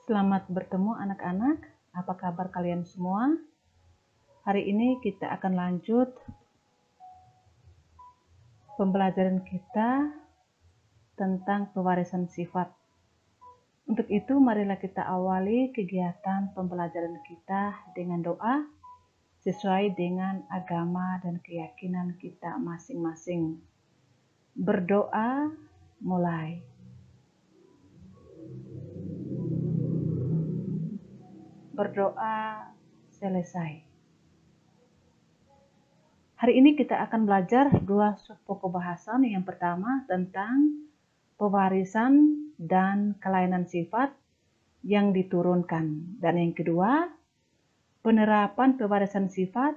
Selamat bertemu anak-anak, apa kabar kalian semua? Hari ini kita akan lanjut pembelajaran kita tentang pewarisan sifat. Untuk itu marilah kita awali kegiatan pembelajaran kita dengan doa sesuai dengan agama dan keyakinan kita masing-masing. Berdoa mulai. Berdoa selesai. Hari ini kita akan belajar dua pokok bahasan. Yang pertama tentang pewarisan dan kelainan sifat yang diturunkan. Dan yang kedua, penerapan pewarisan sifat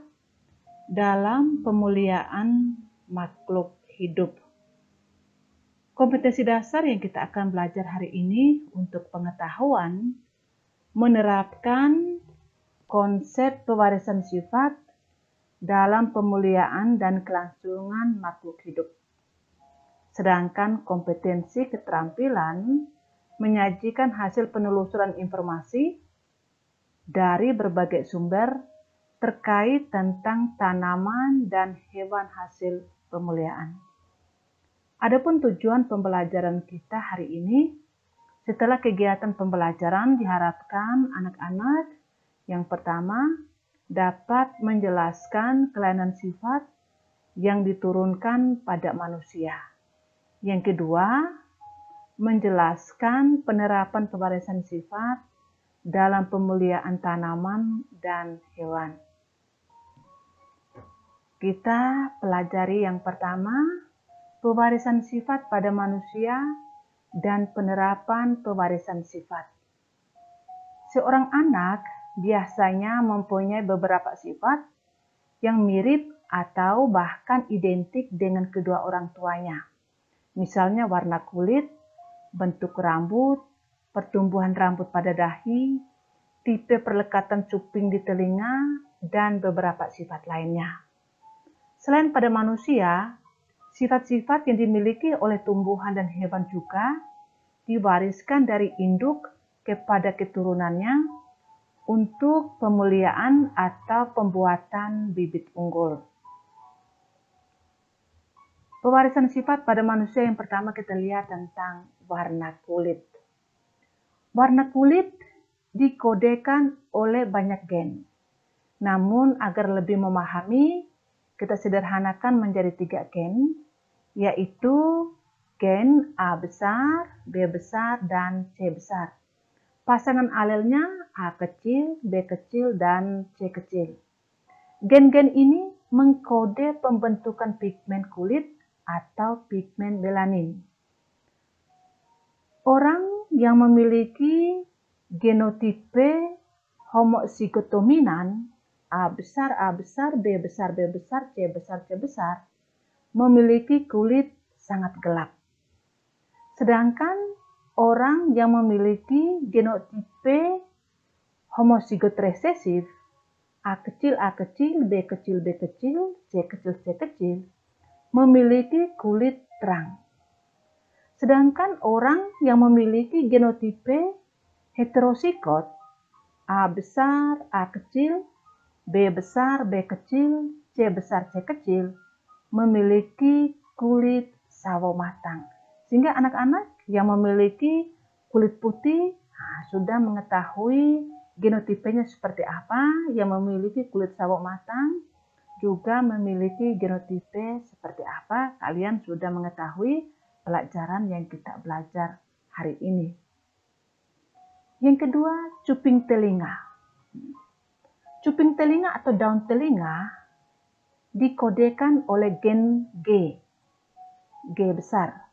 dalam pemuliaan makhluk hidup. Kompetensi dasar yang kita akan belajar hari ini untuk pengetahuan menerapkan konsep pewarisan sifat dalam pemuliaan dan kelangsungan makhluk hidup. Sedangkan kompetensi keterampilan menyajikan hasil penelusuran informasi dari berbagai sumber terkait tentang tanaman dan hewan hasil pemuliaan. Adapun tujuan pembelajaran kita hari ini, setelah kegiatan pembelajaran diharapkan anak-anak yang pertama dapat menjelaskan kelainan sifat yang diturunkan pada manusia. Yang kedua, menjelaskan penerapan pewarisan sifat dalam pemuliaan tanaman dan hewan. Kita pelajari yang pertama, pewarisan sifat pada manusia dan penerapan pewarisan sifat. Seorang anak biasanya mempunyai beberapa sifat yang mirip atau bahkan identik dengan kedua orang tuanya. Misalnya warna kulit, bentuk rambut, pertumbuhan rambut pada dahi, tipe perlekatan cuping di telinga, dan beberapa sifat lainnya. Selain pada manusia, sifat-sifat yang dimiliki oleh tumbuhan dan hewan juga diwariskan dari induk kepada keturunannya untuk pemuliaan atau pembuatan bibit unggul. Pewarisan sifat pada manusia yang pertama kita lihat tentang warna kulit. Warna kulit dikodekan oleh banyak gen. Namun agar lebih memahami, kita sederhanakan menjadi 3 gen, yaitu gen A besar, B besar, dan C besar. Pasangan alelnya A kecil, B kecil, dan C kecil. Gen-gen ini mengkode pembentukan pigmen kulit atau pigmen melanin. Orang yang memiliki genotipe homozigotominan A besar, B besar, B besar, C besar, C besar memiliki kulit sangat gelap. Sedangkan orang yang memiliki genotipe homozigot resesif A kecil, B kecil, B kecil, C kecil, C kecil memiliki kulit terang. Sedangkan orang yang memiliki genotipe heterozigot A besar, A kecil, B besar, B kecil, C besar, C kecil memiliki kulit sawo matang. Sehingga anak-anak yang memiliki kulit putih sudah mengetahui genotipenya seperti apa. Yang memiliki kulit sawo matang juga memiliki genotipe seperti apa. Kalian sudah mengetahui pelajaran yang kita belajar hari ini. Yang kedua, cuping telinga. Cuping telinga atau daun telinga dikodekan oleh gen G. G besar.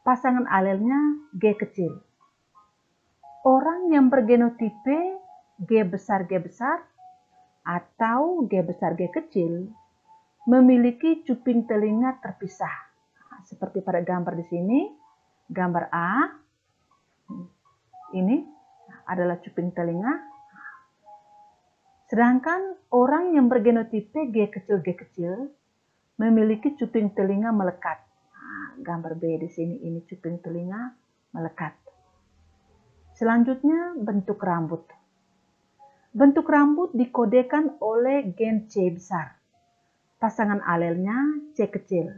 Pasangan alelnya G kecil. Orang yang bergenotipe G besar atau G besar G kecil memiliki cuping telinga terpisah. Seperti pada gambar di sini, gambar A. Ini adalah cuping telinga. Sedangkan orang yang bergenotipe G kecil memiliki cuping telinga melekat. Gambar B di sini, ini cuping telinga melekat. Selanjutnya, bentuk rambut. Bentuk rambut dikodekan oleh gen C besar. Pasangan alelnya C kecil.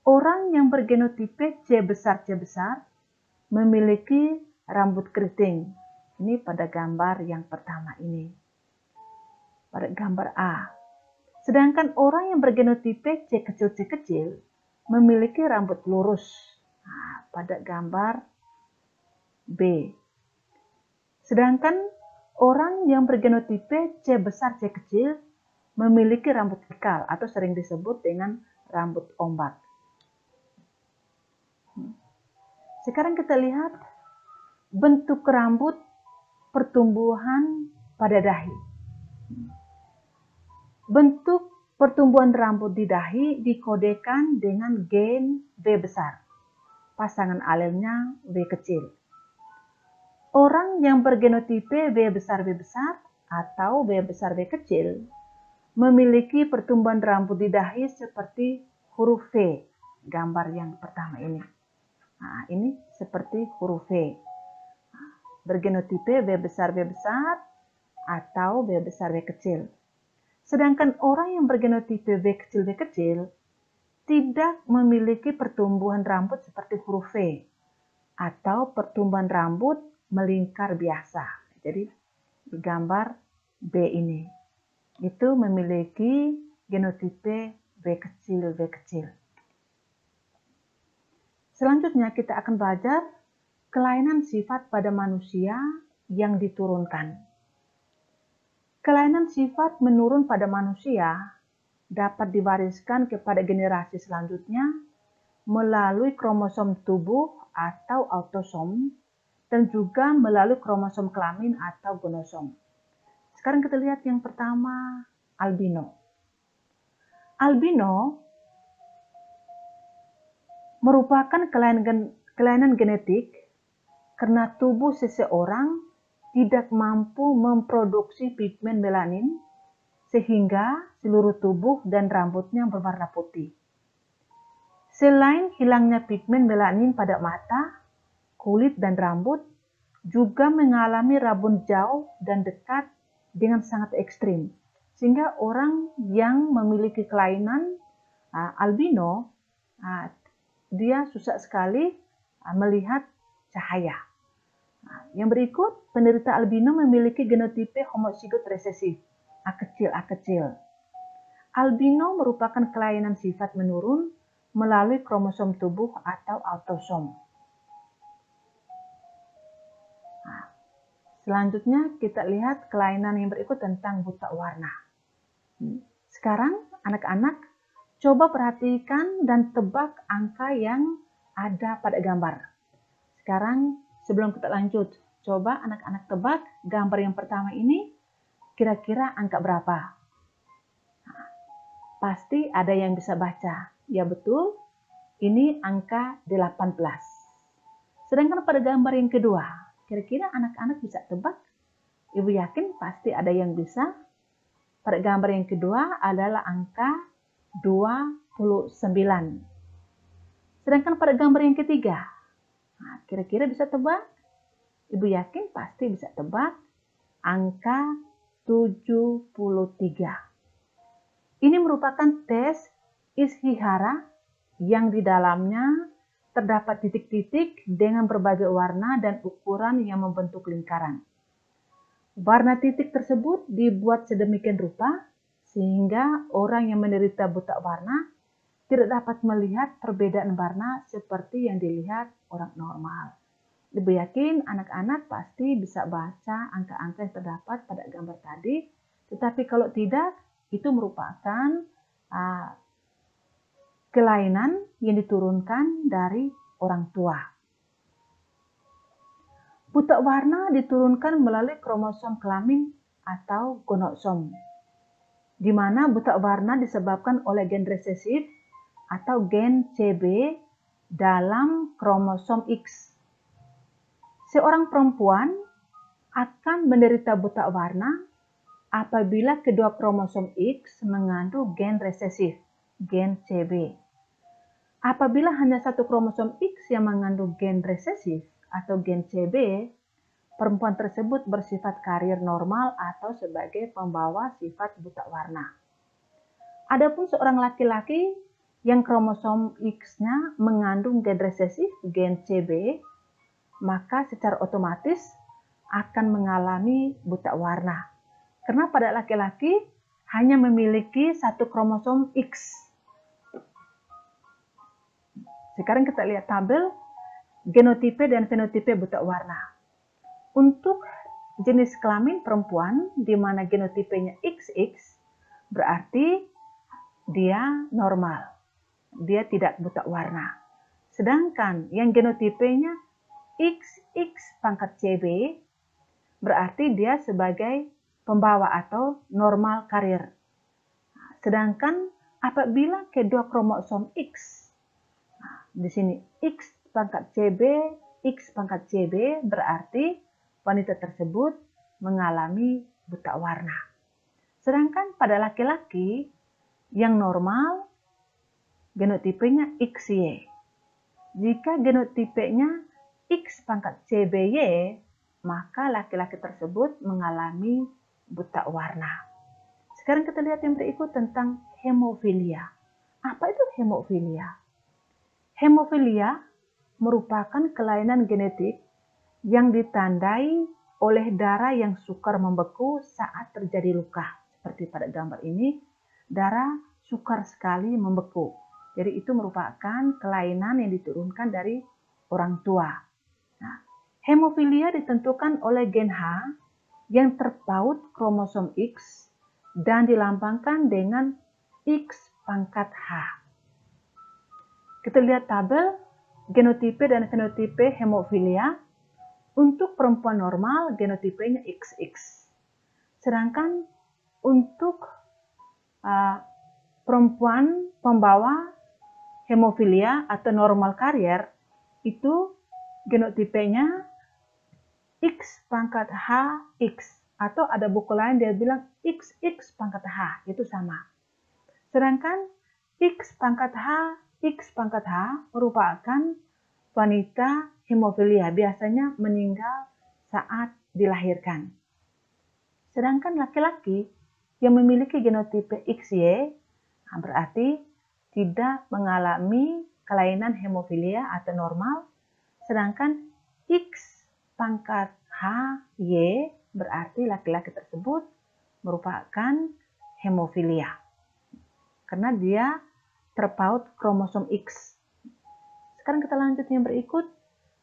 Orang yang bergenotipe C besar memiliki rambut keriting. Ini pada gambar yang pertama ini. Pada gambar A. Sedangkan orang yang bergenotipe C kecil memiliki rambut lurus. Nah, pada gambar B. Sedangkan orang yang bergenotipe C besar C kecil memiliki rambut ikal atau sering disebut dengan rambut ombak. Sekarang kita lihat bentuk rambut pertumbuhan pada dahi. Bentuk pertumbuhan rambut di dahi dikodekan dengan gen V besar. Pasangan alelnya V kecil. Orang yang bergenotipe V besar atau V besar V kecil memiliki pertumbuhan rambut di dahi seperti huruf V, gambar yang pertama ini. Nah, ini seperti huruf V. Bergenotipe V besar atau V besar V kecil. Sedangkan orang yang bergenotipe V kecil tidak memiliki pertumbuhan rambut seperti huruf V atau pertumbuhan rambut melingkar biasa. Jadi di gambar B ini itu memiliki genotipe V kecil. Selanjutnya kita akan belajar kelainan sifat pada manusia yang diturunkan. Kelainan sifat menurun pada manusia dapat diwariskan kepada generasi selanjutnya melalui kromosom tubuh atau autosom dan juga melalui kromosom kelamin atau gonosom. Sekarang kita lihat yang pertama, albino. Albino merupakan kelainan genetik karena tubuh seseorang tidak mampu memproduksi pigmen melanin sehingga seluruh tubuh dan rambutnya berwarna putih. Selain hilangnya pigmen melanin pada mata, kulit dan rambut juga mengalami rabun jauh dan dekat dengan sangat ekstrim. Sehingga orang yang memiliki kelainan albino, dia susah sekali melihat cahaya. Yang berikut, penderita albino memiliki genotipe homozigot resesif, A kecil. Albino merupakan kelainan sifat menurun melalui kromosom tubuh atau autosom. Selanjutnya kita lihat kelainan yang berikut tentang buta warna. Sekarang anak-anak coba perhatikan dan tebak angka yang ada pada gambar. Sekarang sebelum kita lanjut, coba anak-anak tebak gambar yang pertama ini kira-kira angka berapa? Nah, pasti ada yang bisa baca. Ya betul, ini angka 18. Sedangkan pada gambar yang kedua, kira-kira anak-anak bisa tebak? Ibu yakin pasti ada yang bisa. Pada gambar yang kedua adalah angka 29. Sedangkan pada gambar yang ketiga, kira-kira bisa tebak? Ibu yakin pasti bisa tebak angka 73. Ini merupakan tes Ishihara yang di dalamnya terdapat titik-titik dengan berbagai warna dan ukuran yang membentuk lingkaran. Warna titik tersebut dibuat sedemikian rupa sehingga orang yang menderita buta warna tidak dapat melihat perbedaan warna seperti yang dilihat orang normal. Ibu yakin anak-anak pasti bisa baca angka-angka yang terdapat pada gambar tadi, tetapi kalau tidak, itu merupakan kelainan yang diturunkan dari orang tua. Buta warna diturunkan melalui kromosom kelamin atau gonosom, di mana buta warna disebabkan oleh gen resesif atau gen CB dalam kromosom X. Seorang perempuan akan menderita buta warna apabila kedua kromosom X mengandung gen resesif, gen CB. Apabila hanya satu kromosom X yang mengandung gen resesif atau gen CB, perempuan tersebut bersifat karier normal atau sebagai pembawa sifat buta warna. Adapun seorang laki-laki yang kromosom X-nya mengandung gen resesif gen CB, maka secara otomatis akan mengalami buta warna. Karena pada laki-laki hanya memiliki satu kromosom X. Sekarang kita lihat tabel genotipe dan fenotipe buta warna. Untuk jenis kelamin perempuan di mana genotipenya XX, berarti dia normal. Dia tidak buta warna. Sedangkan yang genotipenya XX pangkat CB, berarti dia sebagai pembawa atau normal karier. Sedangkan apabila kedua kromosom X, di sini X pangkat CB, berarti wanita tersebut mengalami buta warna. Sedangkan pada laki-laki yang normal, genotipenya XY. Jika genotipenya X pangkat CBY, maka laki-laki tersebut mengalami buta warna. Sekarang kita lihat yang berikut tentang hemofilia. Apa itu hemofilia? Hemofilia merupakan kelainan genetik yang ditandai oleh darah yang sukar membeku saat terjadi luka. Seperti pada gambar ini, darah sukar sekali membeku. Jadi itu merupakan kelainan yang diturunkan dari orang tua. Nah, hemofilia ditentukan oleh gen H yang terpaut kromosom X dan dilambangkan dengan X pangkat H. Kita lihat tabel genotipe dan fenotipe hemofilia. Untuk perempuan normal, genotipenya XX. Sedangkan untuk perempuan pembawa hemofilia atau normal karier, itu genotipenya X pangkat HX, atau ada buku lain dia bilang XX pangkat H, itu sama. Sedangkan X pangkat H merupakan wanita hemofilia, biasanya meninggal saat dilahirkan. Sedangkan laki-laki yang memiliki genotipe XY, berarti tidak mengalami kelainan hemofilia atau normal. Sedangkan X pangkat HY, berarti laki-laki tersebut merupakan hemofilia. Karena dia terpaut kromosom X. Sekarang kita lanjut yang berikut.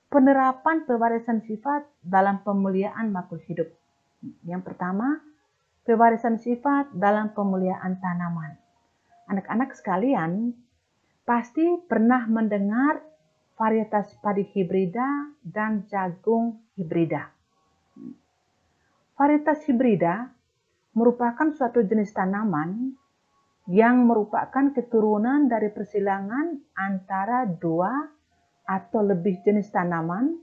Penerapan pewarisan sifat dalam pemuliaan makhluk hidup. Yang pertama, pewarisan sifat dalam pemuliaan tanaman. Anak-anak sekalian pasti pernah mendengar varietas padi hibrida dan jagung hibrida. Varietas hibrida merupakan suatu jenis tanaman yang merupakan keturunan dari persilangan antara dua atau lebih jenis tanaman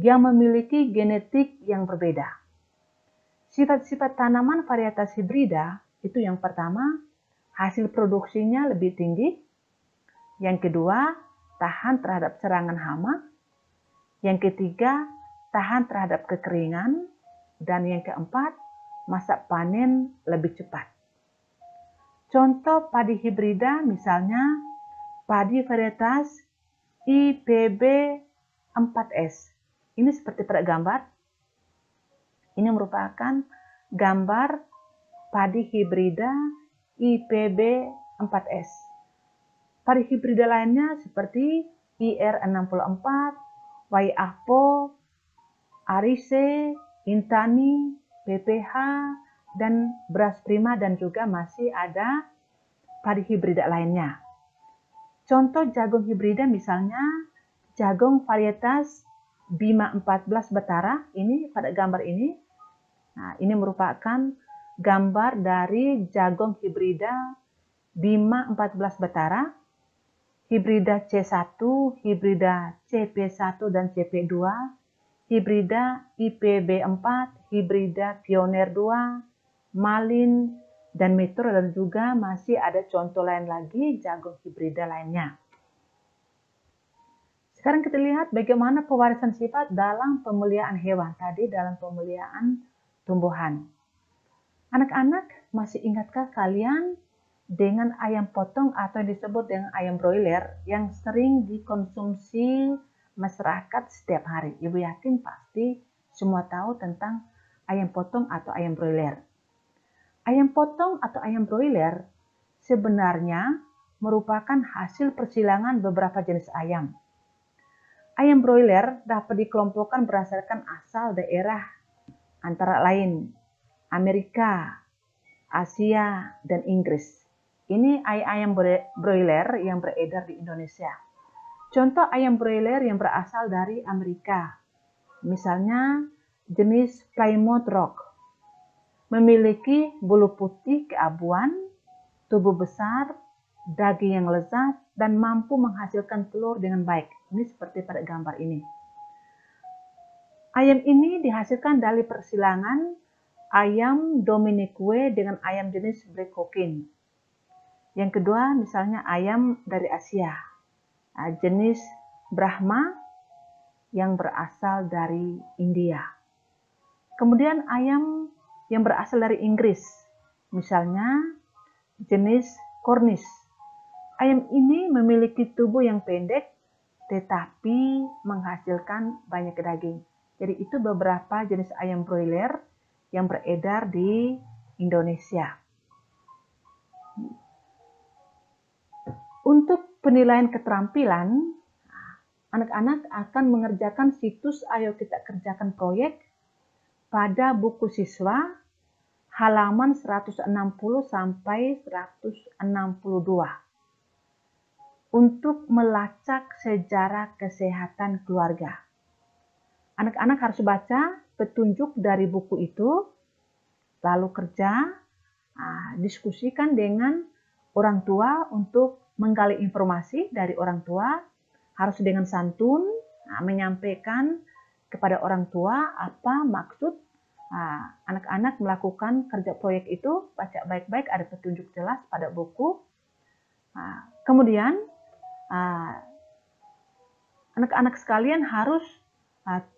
yang memiliki genetik yang berbeda. Sifat-sifat tanaman varietas hibrida itu yang pertama, hasil produksinya lebih tinggi. Yang kedua, tahan terhadap serangan hama. Yang ketiga, tahan terhadap kekeringan. Dan yang keempat, masa panen lebih cepat. Contoh padi hibrida misalnya padi varietas IPB 4S. Ini seperti pada gambar. Ini merupakan gambar padi hibrida IPB 4S. Padi hibrida lainnya seperti IR64, YAVO, Arise, Intani, PPH, dan beras prima, dan juga masih ada padi hibrida lainnya. Contoh jagung hibrida misalnya jagung varietas Bima 14 Betara, ini pada gambar ini. Nah, ini merupakan gambar dari jagung hibrida Bima 14 Betara, hibrida C1, hibrida CP1 dan CP2, hibrida IPB4, hibrida Pioneer 2, Malin, dan Metro, dan juga masih ada contoh lain lagi jagung hibrida lainnya. Sekarang kita lihat bagaimana pewarisan sifat dalam pemeliharaan hewan. Tadi dalam pemeliharaan tumbuhan. Anak-anak, masih ingatkah kalian dengan ayam potong atau disebut dengan ayam broiler yang sering dikonsumsi masyarakat setiap hari? Ibu yakin pasti semua tahu tentang ayam potong atau ayam broiler. Ayam potong atau ayam broiler sebenarnya merupakan hasil persilangan beberapa jenis ayam. Ayam broiler dapat dikelompokkan berdasarkan asal daerah, antara lain Amerika, Asia, dan Inggris. Ini ayam broiler yang beredar di Indonesia. Contoh ayam broiler yang berasal dari Amerika, misalnya jenis Plymouth Rock, memiliki bulu putih keabuan, tubuh besar, daging yang lezat, dan mampu menghasilkan telur dengan baik. Ini seperti pada gambar ini. Ayam ini dihasilkan dari persilangan ayam Dominique dengan ayam jenis Black Hawkin. Yang kedua, misalnya ayam dari Asia, jenis Brahma yang berasal dari India. Kemudian ayam yang berasal dari Inggris, misalnya jenis Cornish. Ayam ini memiliki tubuh yang pendek tetapi menghasilkan banyak daging. Jadi itu beberapa jenis ayam broiler yang beredar di Indonesia. Untuk penilaian keterampilan, anak-anak akan mengerjakan situs Ayo Kita Kerjakan Proyek pada buku siswa halaman 160 sampai 162 untuk melacak sejarah kesehatan keluarga. Anak-anak harus baca petunjuk dari buku itu, lalu kerja, diskusikan dengan orang tua untuk menggali informasi dari orang tua, harus dengan santun, menyampaikan kepada orang tua apa maksud anak-anak melakukan kerja proyek itu, baca baik-baik, ada petunjuk jelas pada buku. Kemudian anak-anak sekalian harus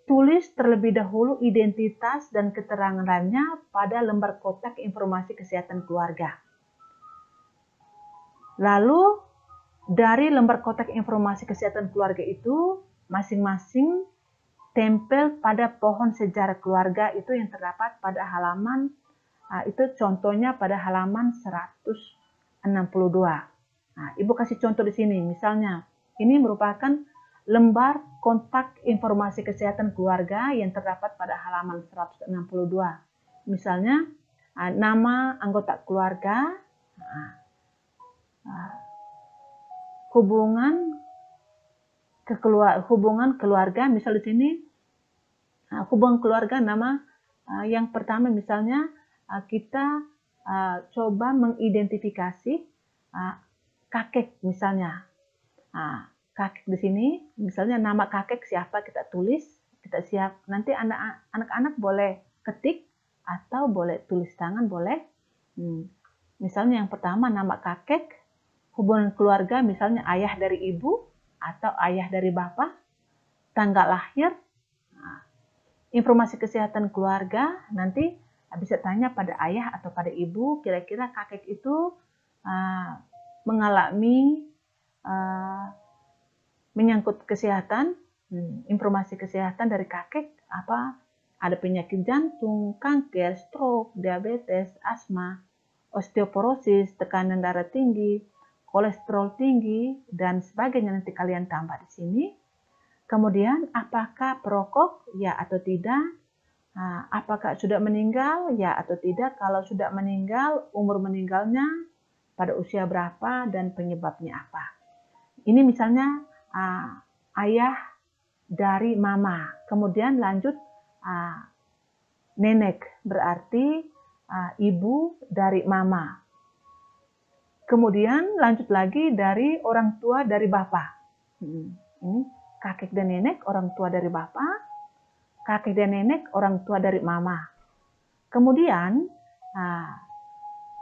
tulis terlebih dahulu identitas dan keterangannya pada lembar kotak informasi kesehatan keluarga. Lalu dari lembar kotak informasi kesehatan keluarga itu masing-masing tempel pada pohon sejarah keluarga itu yang terdapat pada halaman, itu contohnya pada halaman 162. Nah, Ibu kasih contoh di sini, misalnya ini merupakan lembar kontak informasi kesehatan keluarga yang terdapat pada halaman 162. Misalnya nama anggota keluarga, hubungan keluarga, misal di sini hubungan keluarga nama yang pertama misalnya kita coba mengidentifikasi kakek misalnya. Kakek di sini misalnya nama kakek siapa kita tulis, kita siap. Nanti anak-anak boleh ketik atau boleh tulis tangan, boleh. Misalnya yang pertama nama kakek, hubungan keluarga misalnya ayah dari ibu atau ayah dari bapak, tanggal lahir, informasi kesehatan keluarga, nanti bisa tanya pada ayah atau pada ibu, kira-kira kakek itu mengalami menyangkut kesehatan, informasi kesehatan dari kakek apa, ada penyakit jantung, kanker, stroke, diabetes, asma, osteoporosis, tekanan darah tinggi, kolesterol tinggi, dan sebagainya. Nanti kalian tambah di sini. Kemudian apakah perokok, ya atau tidak? Apakah sudah meninggal, ya atau tidak? Kalau sudah meninggal, umur meninggalnya pada usia berapa dan penyebabnya apa? Ini misalnya ayah dari mama, kemudian lanjut nenek, berarti ibu dari mama. Kemudian lanjut lagi dari orang tua dari bapak. Ini kakek dan nenek, orang tua dari bapak, kakek dan nenek, orang tua dari mama. Kemudian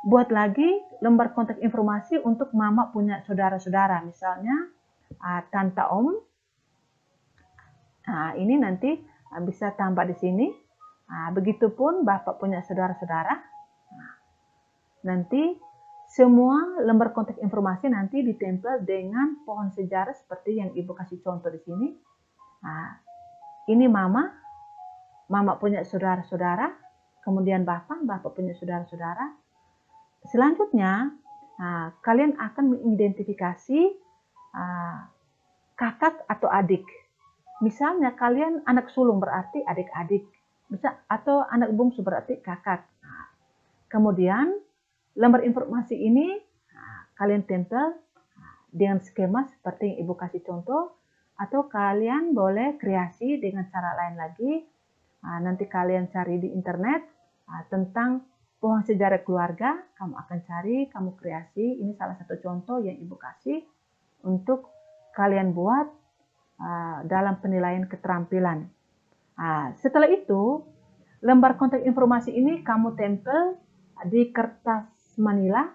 buat lagi lembar kontak informasi untuk mama punya saudara-saudara, misalnya tante om, Nah, ini nanti bisa tambah di sini. Nah, begitupun Bapak punya saudara-saudara. Nah, nanti semua lembar kontak informasi nanti ditempel dengan pohon sejarah seperti yang Ibu kasih contoh di sini. Nah, ini Mama punya saudara-saudara, kemudian Bapak punya saudara-saudara. Selanjutnya, kalian akan mengidentifikasi kakak atau adik. Misalnya kalian anak sulung berarti adik-adik, atau anak bungsu berarti kakak. Kemudian lembar informasi ini kalian tempel dengan skema seperti yang Ibu kasih contoh, atau kalian boleh kreasi dengan cara lain lagi. Nanti kalian cari di internet tentang pohon sejarah keluarga, kamu akan cari, kamu kreasi. Ini salah satu contoh yang Ibu kasih untuk kalian buat dalam penilaian keterampilan. Setelah itu, lembar kontak informasi ini kamu tempel di kertas manila.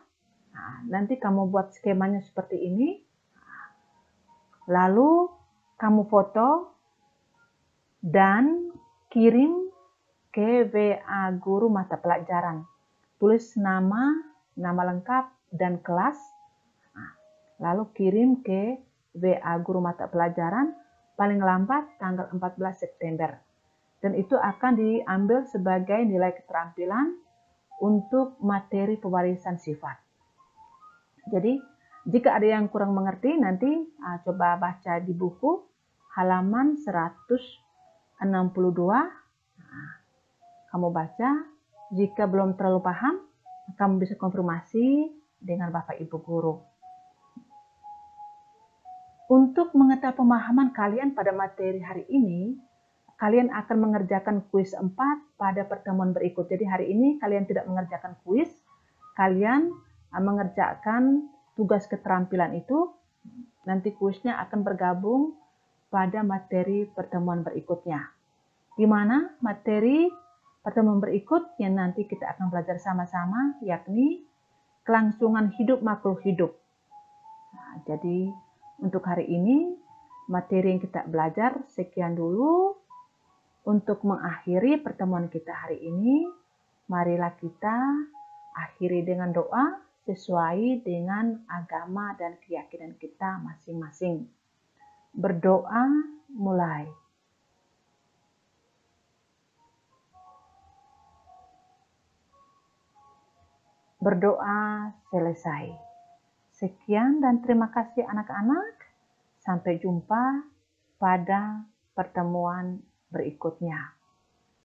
Nanti kamu buat skemanya seperti ini. Lalu kamu foto dan kirim ke WA guru mata pelajaran. Tulis nama lengkap dan kelas. Lalu kirim ke WA guru mata pelajaran paling lambat tanggal 14 September. Dan itu akan diambil sebagai nilai keterampilan untuk materi pewarisan sifat. Jadi, jika ada yang kurang mengerti, nanti coba baca di buku halaman 162. Kamu baca, jika belum terlalu paham, kamu bisa konfirmasi dengan Bapak Ibu Guru. Untuk mengetahui pemahaman kalian pada materi hari ini, kalian akan mengerjakan kuis 4 pada pertemuan berikut. Jadi hari ini kalian tidak mengerjakan kuis, kalian mengerjakan tugas keterampilan itu. Nanti kuisnya akan bergabung pada materi pertemuan berikutnya. Di mana materi pertemuan berikut yang nanti kita akan belajar sama-sama, yakni kelangsungan hidup makhluk hidup. Jadi untuk hari ini, materi yang kita belajar sekian dulu. Untuk mengakhiri pertemuan kita hari ini, marilah kita akhiri dengan doa sesuai dengan agama dan keyakinan kita masing-masing. Berdoa mulai. Berdoa selesai. Sekian dan terima kasih anak-anak. Sampai jumpa pada pertemuan berikutnya.